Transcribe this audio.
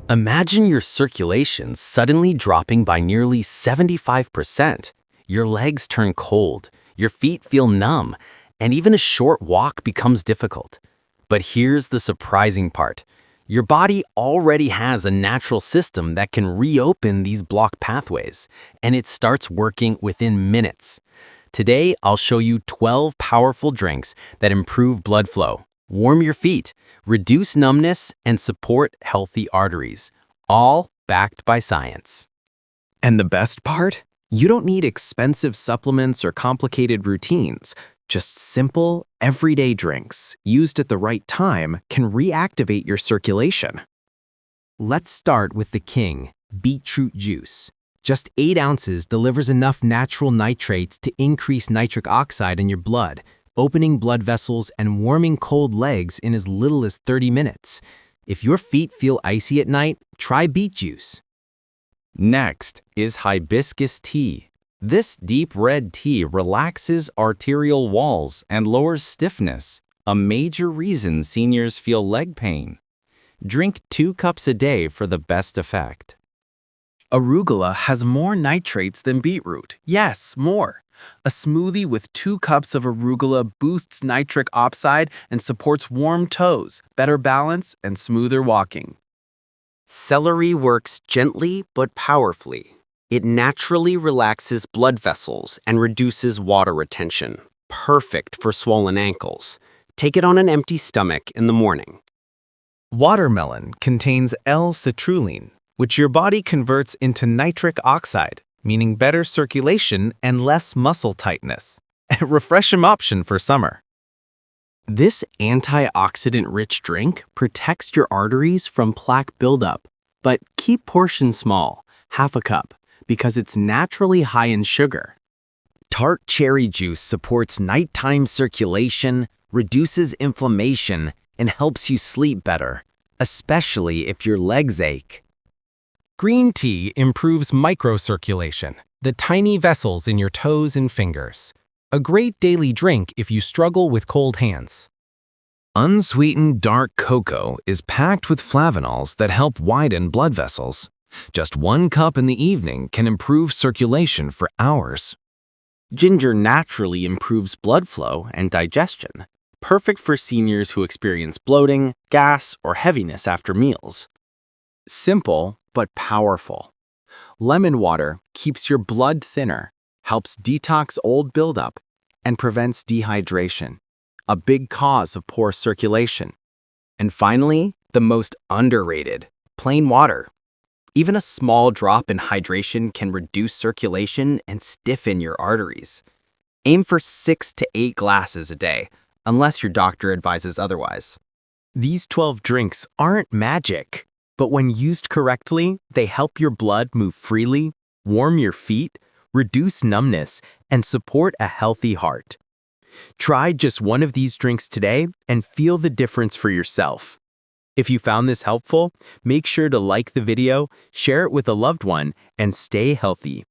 Imagine your circulation suddenly dropping by nearly 75%. Your legs turn cold, your feet feel numb, and even a short walk becomes difficult. But here's the surprising part. Your body already has a natural system that can reopen these blocked pathways, and it starts working within minutes. Today, I'll show you 12 powerful drinks that improve blood flow, warm your feet, reduce numbness, and support healthy arteries, all backed by science. And the best part? You don't need expensive supplements or complicated routines. Just simple, everyday drinks, used at the right time, can reactivate your circulation. Let's start with the king, beetroot juice. Just 8 ounces delivers enough natural nitrates to increase nitric oxide in your blood, opening blood vessels and warming cold legs in as little as 30 minutes. If your feet feel icy at night, try beet juice. Next is hibiscus tea. This deep red tea relaxes arterial walls and lowers stiffness, a major reason seniors feel leg pain. Drink 2 cups a day for the best effect. Arugula has more nitrates than beetroot. Yes, more. A smoothie with 2 cups of arugula boosts nitric oxide and supports warm toes, better balance, and smoother walking. Celery works gently but powerfully. It naturally relaxes blood vessels and reduces water retention. Perfect for swollen ankles. Take it on an empty stomach in the morning. Watermelon contains L-citrulline, which your body converts into nitric oxide, meaning better circulation and less muscle tightness. A refreshing option for summer. This antioxidant-rich drink protects your arteries from plaque buildup, but keep portions small, half a cup, because it's naturally high in sugar. Tart cherry juice supports nighttime circulation, reduces inflammation, and helps you sleep better, especially if your legs ache. Green tea improves microcirculation, the tiny vessels in your toes and fingers. A great daily drink if you struggle with cold hands. Unsweetened dark cocoa is packed with flavonols that help widen blood vessels. Just 1 cup in the evening can improve circulation for hours. Ginger naturally improves blood flow and digestion, perfect for seniors who experience bloating, gas, or heaviness after meals. Simple but powerful. Lemon water keeps your blood thinner, helps detox old buildup, and prevents dehydration, a big cause of poor circulation. And finally, the most underrated, plain water. Even a small drop in hydration can reduce circulation and stiffen your arteries. Aim for 6 to 8 glasses a day, unless your doctor advises otherwise. These 12 drinks aren't magic, but when used correctly, they help your blood move freely, warm your feet, reduce numbness, and support a healthy heart. Try just one of these drinks today and feel the difference for yourself. If you found this helpful, make sure to like the video, share it with a loved one, and stay healthy.